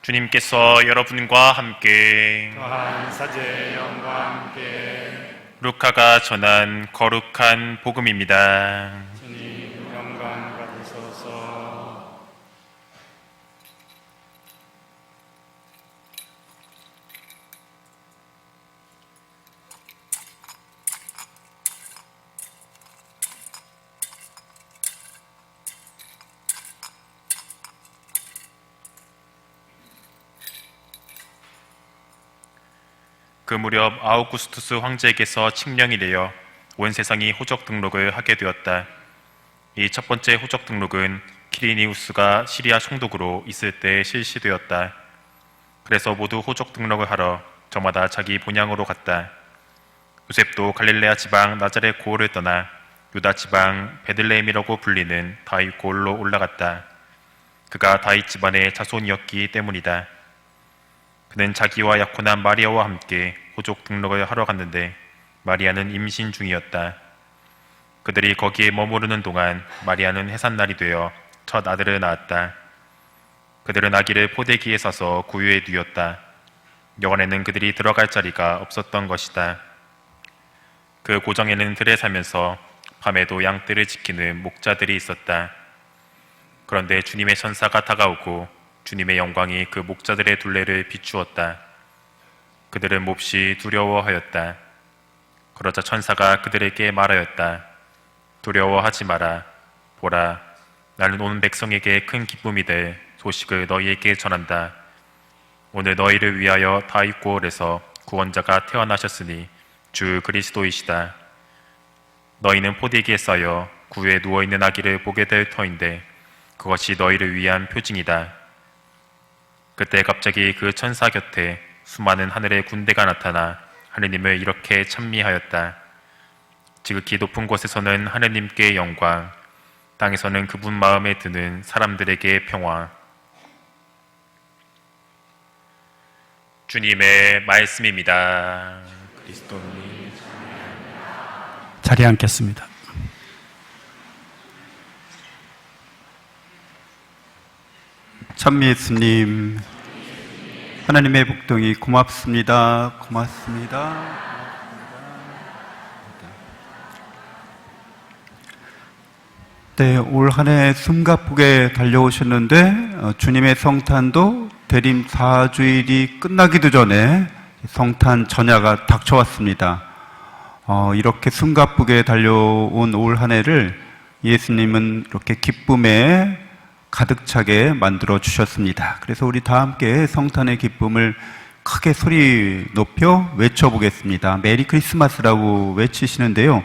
주님께서 여러분과 함께 또한 사제의 영과 함께 루카가 전한 거룩한 복음입니다. 주님 영광 받으소서. 그 무렵 아우구스투스 황제에게서 칙령이 내려 온 세상이 호적 등록을 하게 되었다. 이 첫 번째 호적 등록은 키리니우스가 시리아 총독으로 있을 때 실시되었다. 그래서 모두 호적 등록을 하러 저마다 자기 본향으로 갔다. 요셉도 갈릴레아 지방 나자렛 고을을 떠나 유다 지방 베들레헴이라고 불리는 다윗 고을로 올라갔다. 그가 다윗 집안의 자손이었기 때문이다. 그는 자기와 약혼한 마리아와 함께 호족 등록을 하러 갔는데 마리아는 임신 중이었다. 그들이 거기에 머무르는 동안 마리아는 해산날이 되어 첫 아들을 낳았다. 그들은 아기를 포대기에 싸서 구유에 뉘었다. 여관에는 그들이 들어갈 자리가 없었던 것이다. 그 고정에는 들에 살면서 밤에도 양떼를 지키는 목자들이 있었다. 그런데 주님의 천사가 다가오고 주님의 영광이 그 목자들의 둘레를 비추었다. 그들은 몹시 두려워하였다. 그러자 천사가 그들에게 말하였다. 두려워하지 마라. 보라, 나는 온 백성에게 큰 기쁨이 될 소식을 너희에게 전한다. 오늘 너희를 위하여 다윗 고을에서 구원자가 태어나셨으니 주 그리스도이시다. 너희는 포대기에 쌓여 구유에 누워있는 아기를 보게 될 터인데 그것이 너희를 위한 표징이다. 그때 갑자기 그 천사 곁에 수많은 하늘의 군대가 나타나 하느님을 이렇게 찬미하였다. 지극히 높은 곳에서는 하느님께 영광, 땅에서는 그분 마음에 드는 사람들에게 평화. 주님의 말씀입니다. 그리스도님. 자리에 앉겠습니다. 찬미 예수님, 하나님의 복동이 고맙습니다. 고맙습니다. 네, 올 한 해 숨가쁘게 달려오셨는데 주님의 성탄도 대림 4주일이 끝나기도 전에 성탄 전야가 닥쳐왔습니다. 이렇게 숨가쁘게 달려온 올 한 해를 예수님은 이렇게 기쁨에 가득 차게 만들어 주셨습니다. 그래서 우리 다 함께 성탄의 기쁨을 크게 소리 높여 외쳐보겠습니다. 메리 크리스마스라고 외치시는데요.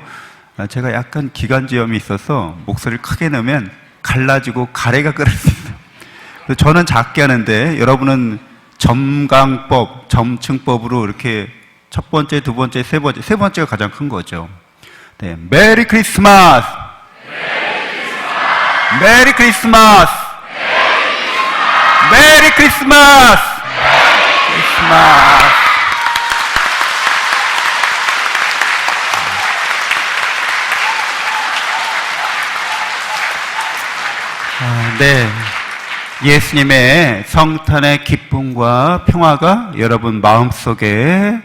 제가 약간 기관지염이 있어서 목소리를 크게 내면 갈라지고 가래가 끓을 수 있어요. 그래서 저는 작게 하는데 여러분은 점강법, 점층법으로 이렇게 첫 번째, 두 번째, 세 번째가 가장 큰 거죠. 네, 메리 크리스마스! 메리 크리스마스! 메리 크리스마스! 크리스마스! 네. 예수님의 성탄의 기쁨과 평화가 여러분 마음속에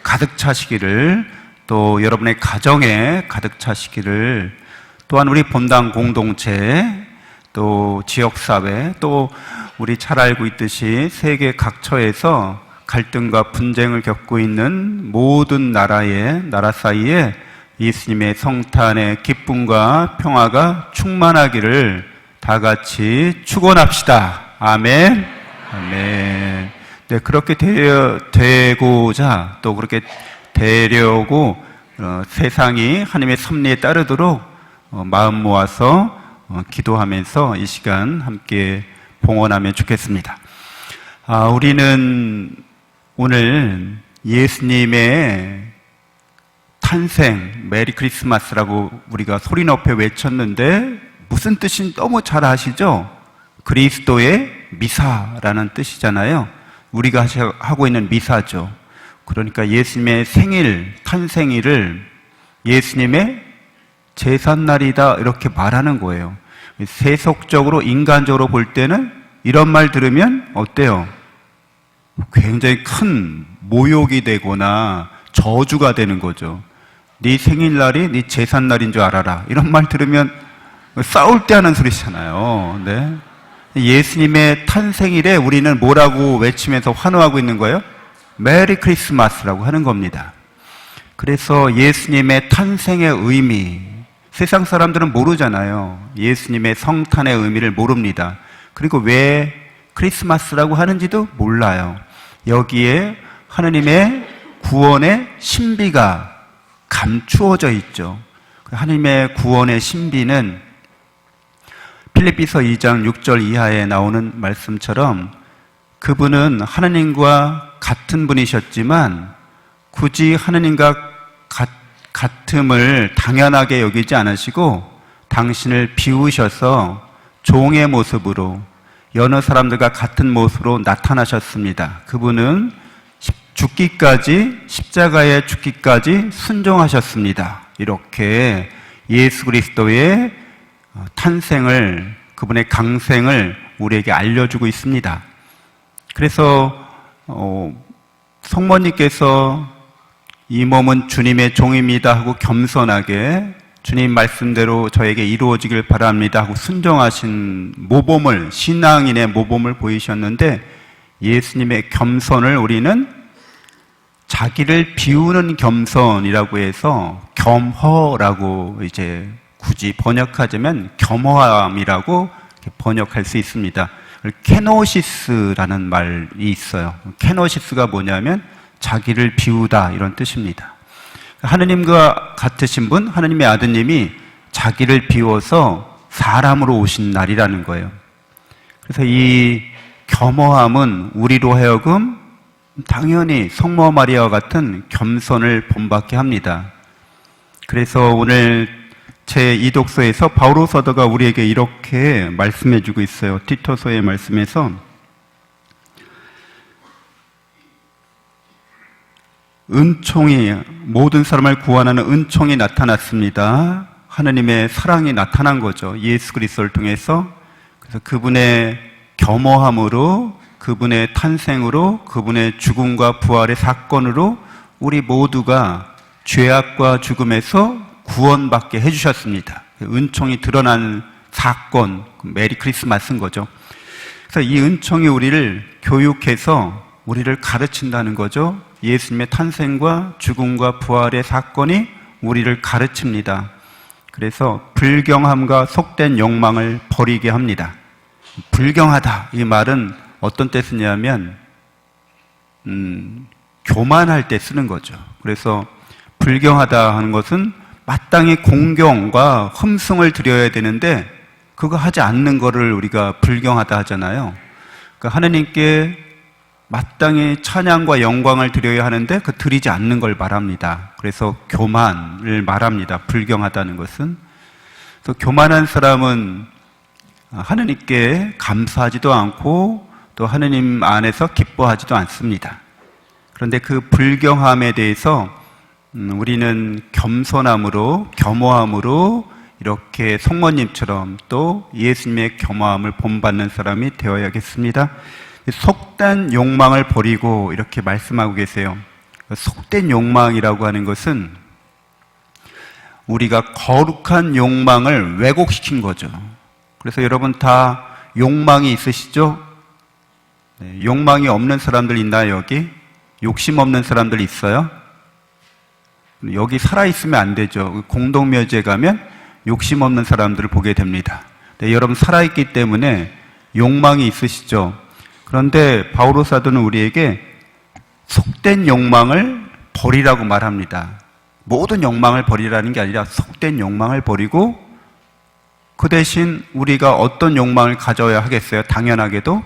가득 차시기를, 또 여러분의 가정에 가득 차시기를, 또한 우리 본당 공동체, 또 지역사회, 또 우리 잘 알고 있듯이 세계 각처에서 갈등과 분쟁을 겪고 있는 모든 나라 사이에 예수님의 성탄의 기쁨과 평화가 충만하기를 다 같이 축원합시다. 아멘. 아멘. 네, 그렇게 되고자, 또 그렇게 되려고 세상이 하나님의 섭리에 따르도록 마음 모아서 기도하면서 이 시간 함께 봉헌하면 좋겠습니다. 우리는 오늘 예수님의 탄생, 메리 크리스마스라고 우리가 소리 높여 외쳤는데 무슨 뜻인지 너무 잘 아시죠? 그리스도의 미사라는 뜻이잖아요. 우리가 하고 있는 미사죠. 그러니까 예수님의 생일, 탄생일을 예수님의 제삿날이다 이렇게 말하는 거예요. 세속적으로, 인간적으로 볼 때는 이런 말 들으면 어때요? 굉장히 큰 모욕이 되거나 저주가 되는 거죠. 네 생일날이 네 제삿날인 줄 알아라. 이런 말 들으면 싸울 때 하는 소리잖아요. 네. 예수님의 탄생일에 우리는 뭐라고 외치면서 환호하고 있는 거예요? 메리 크리스마스라고 하는 겁니다. 그래서 예수님의 탄생의 의미, 세상 사람들은 모르잖아요. 예수님의 성탄의 의미를 모릅니다. 그리고 왜 크리스마스라고 하는지도 몰라요. 여기에 하느님의 구원의 신비가 감추어져 있죠. 하느님의 구원의 신비는 필립비서 2장 6절 이하에 나오는 말씀처럼 그분은 하느님과 같은 분이셨지만 굳이 하느님과 같음을 당연하게 여기지 않으시고 당신을 비우셔서 종의 모습으로 여러 사람들과 같은 모습으로 나타나셨습니다. 그분은 죽기까지, 십자가에 죽기까지 순종하셨습니다. 이렇게 예수 그리스도의 탄생을, 그분의 강생을 우리에게 알려주고 있습니다. 그래서 성모님께서 이 몸은 주님의 종입니다 하고 겸손하게 주님 말씀대로 저에게 이루어지길 바랍니다 하고 순종하신 모범을, 신앙인의 모범을 보이셨는데 예수님의 겸손을 우리는 자기를 비우는 겸손이라고 해서 겸허라고 이제 굳이 번역하자면 겸허함이라고 번역할 수 있습니다. 케노시스라는 말이 있어요. 케노시스가 뭐냐면 자기를 비우다 이런 뜻입니다. 하느님과 같으신 분, 하느님의 아드님이 자기를 비워서 사람으로 오신 날이라는 거예요. 그래서 이 겸허함은 우리로 하여금 당연히 성모 마리아와 같은 겸손을 본받게 합니다. 그래서 오늘 제 이독서에서 바오로 사도가 우리에게 이렇게 말씀해주고 있어요. 티토서의 말씀에서 은총이, 모든 사람을 구원하는 은총이 나타났습니다. 하느님의 사랑이 나타난 거죠. 예수 그리스도를 통해서. 그래서 그분의 겸허함으로, 그분의 탄생으로, 그분의 죽음과 부활의 사건으로 우리 모두가 죄악과 죽음에서 구원받게 해주셨습니다. 은총이 드러난 사건, 메리 크리스마스인 거죠. 그래서 이 은총이 우리를 교육해서 우리를 가르친다는 거죠. 예수님의 탄생과 죽음과 부활의 사건이 우리를 가르칩니다. 그래서 불경함과 속된 욕망을 버리게 합니다. 불경하다, 이 말은 어떤 때 쓰냐면 교만할 때 쓰는 거죠. 그래서 불경하다 하는 것은 마땅히 공경과 흠숭을 드려야 되는데 그거 하지 않는 거를 우리가 불경하다 하잖아요. 그러니까 하느님께 마땅히 찬양과 영광을 드려야 하는데 그 드리지 않는 걸 말합니다. 그래서 교만을 말합니다. 불경하다는 것은. 그래서 교만한 사람은 하느님께 감사하지도 않고 또 하느님 안에서 기뻐하지도 않습니다. 그런데 그 불경함에 대해서 우리는 겸손함으로, 겸허함으로 이렇게 성모님처럼 또 예수님의 겸허함을 본받는 사람이 되어야겠습니다. 속된 욕망을 버리고 이렇게 말씀하고 계세요. 속된 욕망이라고 하는 것은 우리가 거룩한 욕망을 왜곡시킨 거죠. 그래서 여러분 다 욕망이 있으시죠? 네, 욕망이 없는 사람들 있나요, 여기? 욕심 없는 사람들 있어요? 여기 살아있으면 안 되죠. 공동묘지에 가면 욕심 없는 사람들을 보게 됩니다. 네, 여러분 살아있기 때문에 욕망이 있으시죠? 그런데 바오로 사도는 우리에게 속된 욕망을 버리라고 말합니다. 모든 욕망을 버리라는 게 아니라 속된 욕망을 버리고 그 대신 우리가 어떤 욕망을 가져야 하겠어요? 당연하게도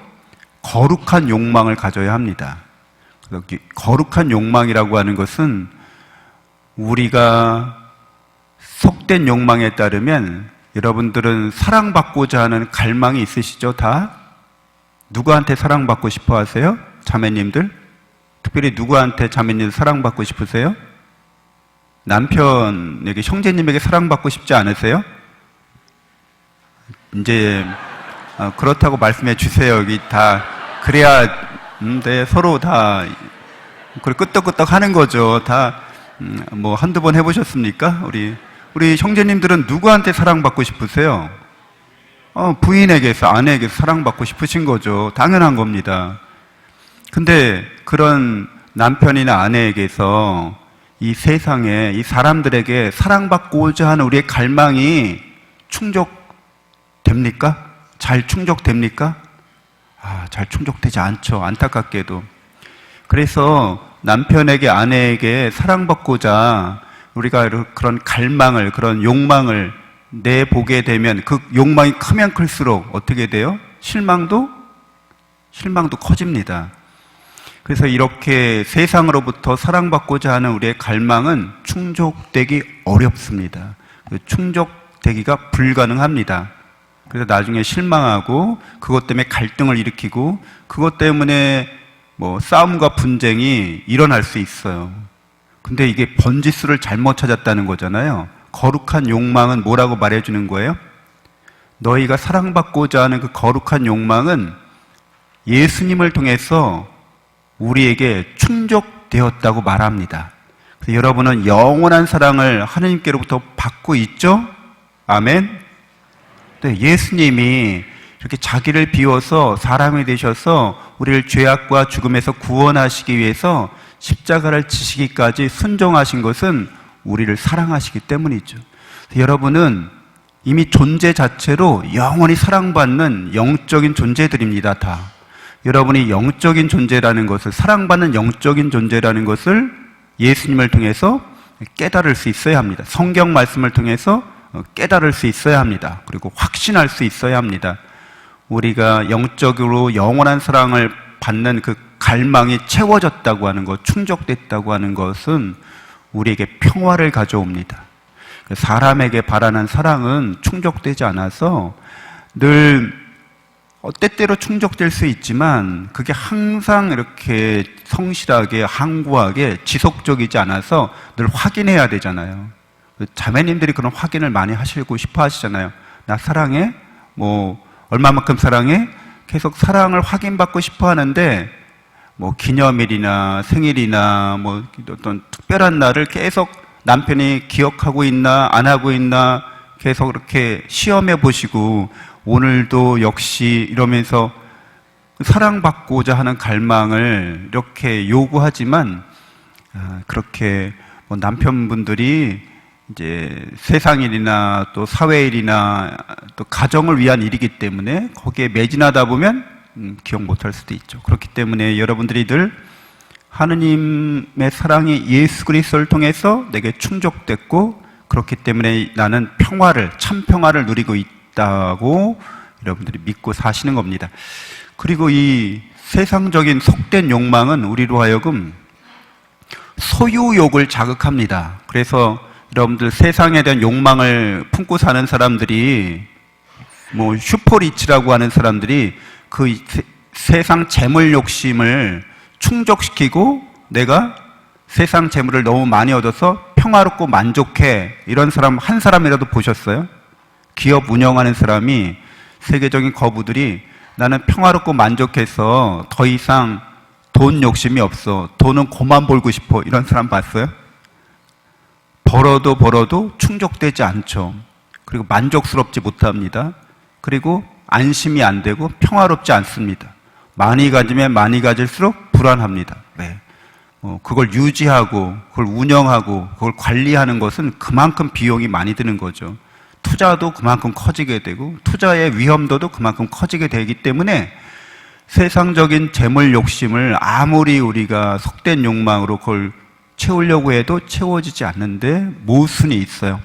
거룩한 욕망을 가져야 합니다. 거룩한 욕망이라고 하는 것은 우리가 속된 욕망에 따르면 여러분들은 사랑받고자 하는 갈망이 있으시죠? 다? 누구한테 사랑받고 싶어 하세요? 자매님들? 특별히 누구한테 자매님들 사랑받고 싶으세요? 남편에게, 형제님에게 사랑받고 싶지 않으세요? 이제 그렇다고 말씀해 주세요. 여기 다 그래야 네, 서로 다 끄떡끄떡 하는 거죠. 다 뭐 한두 번 해보셨습니까? 우리 형제님들은 누구한테 사랑받고 싶으세요? 부인에게서, 아내에게서 사랑받고 싶으신 거죠. 당연한 겁니다. 근데 그런 남편이나 아내에게서 이 세상에 이 사람들에게 사랑받고자 하는 우리의 갈망이 충족됩니까? 잘 충족됩니까? 잘 충족되지 않죠. 안타깝게도. 그래서 남편에게, 아내에게 사랑받고자 우리가 그런 갈망을, 그런 욕망을 내보게 되면 그 욕망이 크면 클수록 어떻게 돼요? 실망도 커집니다. 그래서 이렇게 세상으로부터 사랑받고자 하는 우리의 갈망은 충족되기 어렵습니다. 충족되기가 불가능합니다. 그래서 나중에 실망하고 그것 때문에 갈등을 일으키고 그것 때문에 뭐 싸움과 분쟁이 일어날 수 있어요. 근데 이게 번지수를 잘못 찾았다는 거잖아요. 거룩한 욕망은 뭐라고 말해주는 거예요? 너희가 사랑받고자 하는 그 거룩한 욕망은 예수님을 통해서 우리에게 충족되었다고 말합니다. 그래서 여러분은 영원한 사랑을 하나님께로부터 받고 있죠? 아멘? 네, 예수님이 이렇게 자기를 비워서 사람이 되셔서 우리를 죄악과 죽음에서 구원하시기 위해서 십자가를 지시기까지 순종하신 것은 우리를 사랑하시기 때문이죠. 여러분은 이미 존재 자체로 영원히 사랑받는 영적인 존재들입니다. 다. 여러분이 영적인 존재라는 것을, 사랑받는 영적인 존재라는 것을 예수님을 통해서 깨달을 수 있어야 합니다. 성경 말씀을 통해서 깨달을 수 있어야 합니다. 그리고 확신할 수 있어야 합니다. 우리가 영적으로 영원한 사랑을 받는 그 갈망이 채워졌다고 하는 것, 충족됐다고 하는 것은 우리에게 평화를 가져옵니다. 사람에게 바라는 사랑은 충족되지 않아서 늘 때때로 충족될 수 있지만 그게 항상 이렇게 성실하게, 항구하게, 지속적이지 않아서 늘 확인해야 되잖아요. 자매님들이 그런 확인을 많이 하시고 싶어 하시잖아요. 나 사랑해? 뭐 얼마만큼 사랑해? 계속 사랑을 확인받고 싶어 하는데 뭐 기념일이나 생일이나 뭐 어떤 특별한 날을 계속 남편이 기억하고 있나 안 하고 있나 계속 이렇게 시험해 보시고 오늘도 역시 이러면서 사랑받고자 하는 갈망을 이렇게 요구하지만 그렇게 뭐 남편분들이 이제 세상일이나 또 사회일이나 또 가정을 위한 일이기 때문에 거기에 매진하다 보면 기억 못할 수도 있죠. 그렇기 때문에 여러분들이 늘 하느님의 사랑이 예수 그리스도를 통해서 내게 충족됐고 그렇기 때문에 나는 평화를, 참 평화를 누리고 있다고 여러분들이 믿고 사시는 겁니다. 그리고 이 세상적인 속된 욕망은 우리로 하여금 소유욕을 자극합니다. 그래서 여러분들 세상에 대한 욕망을 품고 사는 사람들이 뭐 슈퍼리치라고 하는 사람들이 그 세상 재물 욕심을 충족시키고 내가 세상 재물을 너무 많이 얻어서 평화롭고 만족해, 이런 사람 한 사람이라도 보셨어요? 기업 운영하는 사람이 세계적인 거부들이 나는 평화롭고 만족해서 더 이상 돈 욕심이 없어, 돈은 그만 벌고 싶어, 이런 사람 봤어요? 벌어도 충족되지 않죠. 그리고 만족스럽지 못합니다. 그리고 안심이 안 되고 평화롭지 않습니다. 많이 가지면 많이 가질수록 불안합니다. 네. 그걸 유지하고 그걸 운영하고 그걸 관리하는 것은 그만큼 비용이 많이 드는 거죠. 투자도 그만큼 커지게 되고 투자의 위험도도 그만큼 커지게 되기 때문에 세상적인 재물 욕심을 아무리 우리가 속된 욕망으로 그걸 채우려고 해도 채워지지 않는데 모순이 있어요.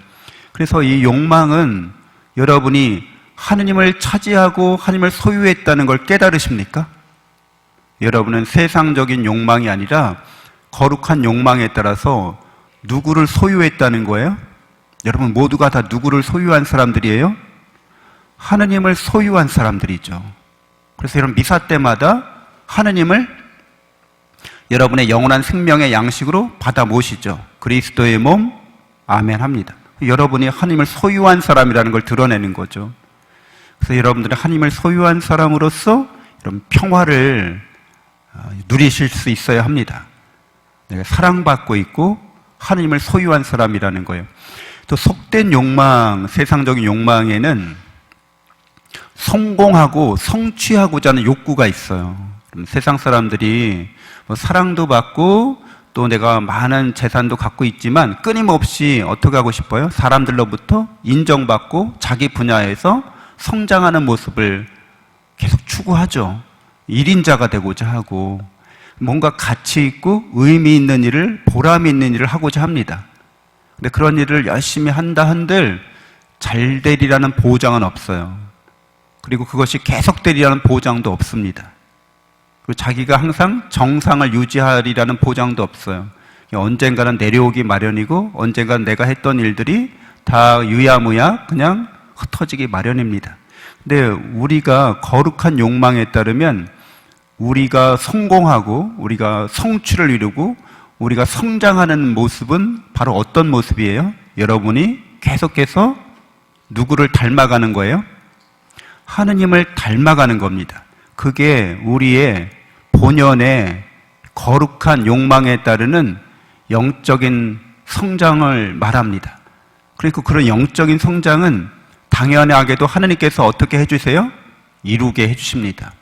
그래서 이 욕망은 여러분이 하느님을 차지하고 하느님을 소유했다는 걸 깨달으십니까? 여러분은 세상적인 욕망이 아니라 거룩한 욕망에 따라서 누구를 소유했다는 거예요? 여러분 모두가 다 누구를 소유한 사람들이에요? 하느님을 소유한 사람들이죠. 그래서 여러분 미사 때마다 하느님을 여러분의 영원한 생명의 양식으로 받아 모시죠. 그리스도의 몸, 아멘 합니다. 여러분이 하느님을 소유한 사람이라는 걸 드러내는 거죠. 그래서 여러분들은 하느님을 소유한 사람으로서 이런 평화를 누리실 수 있어야 합니다. 내가 사랑받고 있고 하나님을 소유한 사람이라는 거예요. 또 속된 욕망, 세상적인 욕망에는 성공하고 성취하고자 하는 욕구가 있어요. 세상 사람들이 뭐 사랑도 받고 또 내가 많은 재산도 갖고 있지만 끊임없이 어떻게 하고 싶어요? 사람들로부터 인정받고 자기 분야에서 성장하는 모습을 계속 추구하죠. 1인자가 되고자 하고 뭔가 가치 있고 의미 있는 일을, 보람 있는 일을 하고자 합니다. 근데 그런 일을 열심히 한다 한들 잘 되리라는 보장은 없어요. 그리고 그것이 계속되리라는 보장도 없습니다. 그리고 자기가 항상 정상을 유지하리라는 보장도 없어요. 언젠가는 내려오기 마련이고 언젠가는 내가 했던 일들이 다 유야무야 그냥 흩어지기 마련입니다. 근데 우리가 거룩한 욕망에 따르면 우리가 성공하고 우리가 성취를 이루고 우리가 성장하는 모습은 바로 어떤 모습이에요? 여러분이 계속해서 누구를 닮아가는 거예요? 하느님을 닮아가는 겁니다. 그게 우리의 본연의 거룩한 욕망에 따르는 영적인 성장을 말합니다. 그리고 그런 영적인 성장은 당연하게도 하느님께서 어떻게 해주세요? 이루게 해주십니다.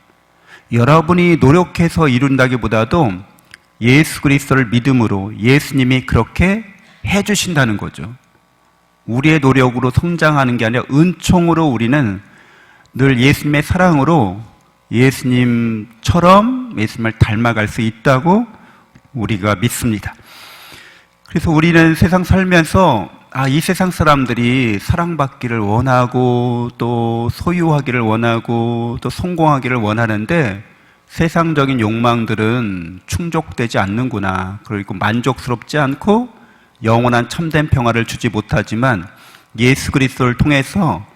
여러분이 노력해서 이룬다기보다도 예수 그리스도를 믿음으로 예수님이 그렇게 해주신다는 거죠. 우리의 노력으로 성장하는 게 아니라 은총으로 우리는 늘 예수님의 사랑으로 예수님처럼 예수님을 닮아갈 수 있다고 우리가 믿습니다. 그래서 우리는 세상 살면서 이 세상 사람들이 사랑받기를 원하고 또 소유하기를 원하고 또 성공하기를 원하는데 세상적인 욕망들은 충족되지 않는구나. 그리고 만족스럽지 않고 영원한 참된 평화를 주지 못하지만 예수 그리스도를 통해서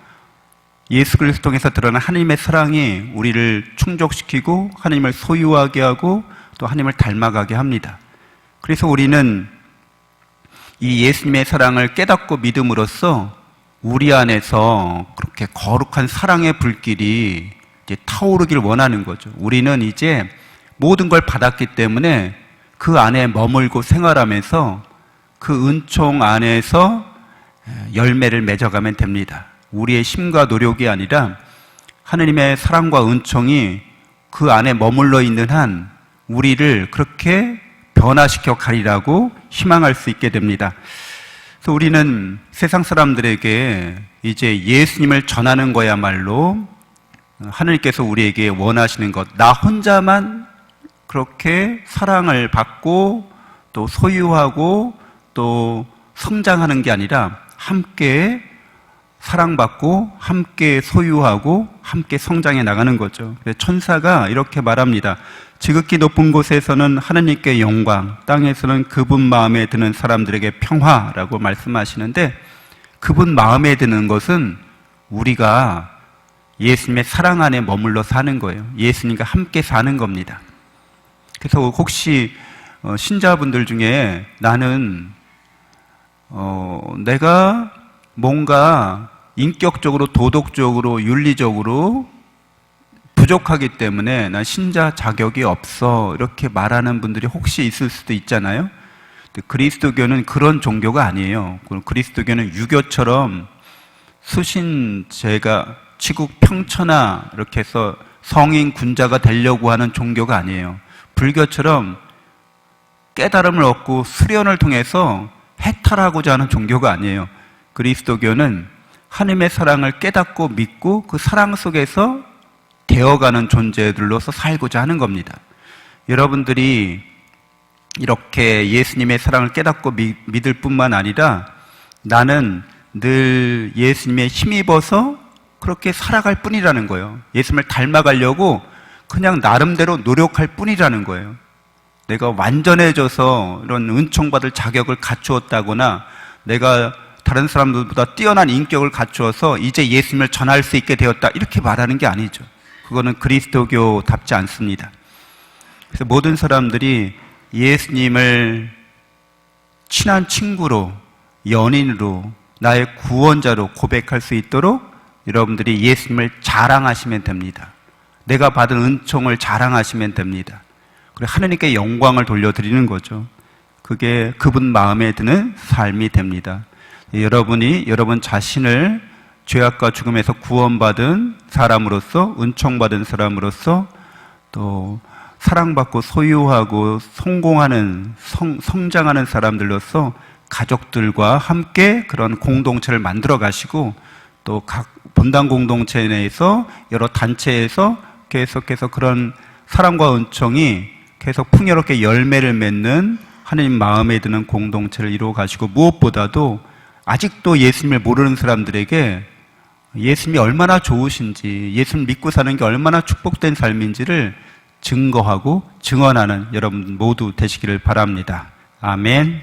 드러난 하나님의 사랑이 우리를 충족시키고 하나님을 소유하게 하고 또 하나님을 닮아가게 합니다. 그래서 우리는 이 예수님의 사랑을 깨닫고 믿음으로써 우리 안에서 그렇게 거룩한 사랑의 불길이 이제 타오르길 원하는 거죠. 우리는 이제 모든 걸 받았기 때문에 그 안에 머물고 생활하면서 그 은총 안에서 열매를 맺어가면 됩니다. 우리의 힘과 노력이 아니라 하느님의 사랑과 은총이 그 안에 머물러 있는 한 우리를 그렇게 변화시켜 가리라고 희망할 수 있게 됩니다. 그래서 우리는 세상 사람들에게 이제 예수님을 전하는 거야말로 하느님께서 우리에게 원하시는 것, 나 혼자만 그렇게 사랑을 받고 또 소유하고 또 성장하는 게 아니라 함께 사랑받고 함께 소유하고 함께 성장해 나가는 거죠. 천사가 이렇게 말합니다. 지극히 높은 곳에서는 하느님께 영광, 땅에서는 그분 마음에 드는 사람들에게 평화라고 말씀하시는데 그분 마음에 드는 것은 우리가 예수님의 사랑 안에 머물러 사는 거예요. 예수님과 함께 사는 겁니다. 그래서 혹시 신자분들 중에 나는 내가 뭔가 인격적으로 도덕적으로 윤리적으로 부족하기 때문에 난 신자 자격이 없어 이렇게 말하는 분들이 혹시 있을 수도 있잖아요. 그리스도교는 그런 종교가 아니에요. 그리스도교는 유교처럼 수신제가 치국 평천하 이렇게 해서 성인 군자가 되려고 하는 종교가 아니에요. 불교처럼 깨달음을 얻고 수련을 통해서 해탈하고자 하는 종교가 아니에요. 그리스도교는 하나님의 사랑을 깨닫고 믿고 그 사랑 속에서 되어가는 존재들로서 살고자 하는 겁니다. 여러분들이 이렇게 예수님의 사랑을 깨닫고 믿을 뿐만 아니라 나는 늘 예수님의 힘입어서 그렇게 살아갈 뿐이라는 거예요. 예수님을 닮아가려고 그냥 나름대로 노력할 뿐이라는 거예요. 내가 완전해져서 이런 은총받을 자격을 갖추었다거나 내가 다른 사람들보다 뛰어난 인격을 갖추어서 이제 예수님을 전할 수 있게 되었다 이렇게 말하는 게 아니죠. 그거는 그리스도교답지 않습니다. 그래서 모든 사람들이 예수님을 친한 친구로 연인으로 나의 구원자로 고백할 수 있도록 여러분들이 예수님을 자랑하시면 됩니다. 내가 받은 은총을 자랑하시면 됩니다. 그리고 하나님께 영광을 돌려드리는 거죠. 그게 그분 마음에 드는 삶이 됩니다. 여러분이 여러분 자신을 죄악과 죽음에서 구원받은 사람으로서, 은총받은 사람으로서, 또 사랑받고 소유하고 성공하는, 성장하는 사람들로서 가족들과 함께 그런 공동체를 만들어 가시고, 또 각 본당 공동체 내에서 여러 단체에서 계속해서 그런 사랑과 은총이 계속 풍요롭게 열매를 맺는 하나님 마음에 드는 공동체를 이루어 가시고, 무엇보다도 아직도 예수님을 모르는 사람들에게 예수님이 얼마나 좋으신지, 예수님 믿고 사는 게 얼마나 축복된 삶인지를 증거하고 증언하는 여러분 모두 되시기를 바랍니다. 아멘.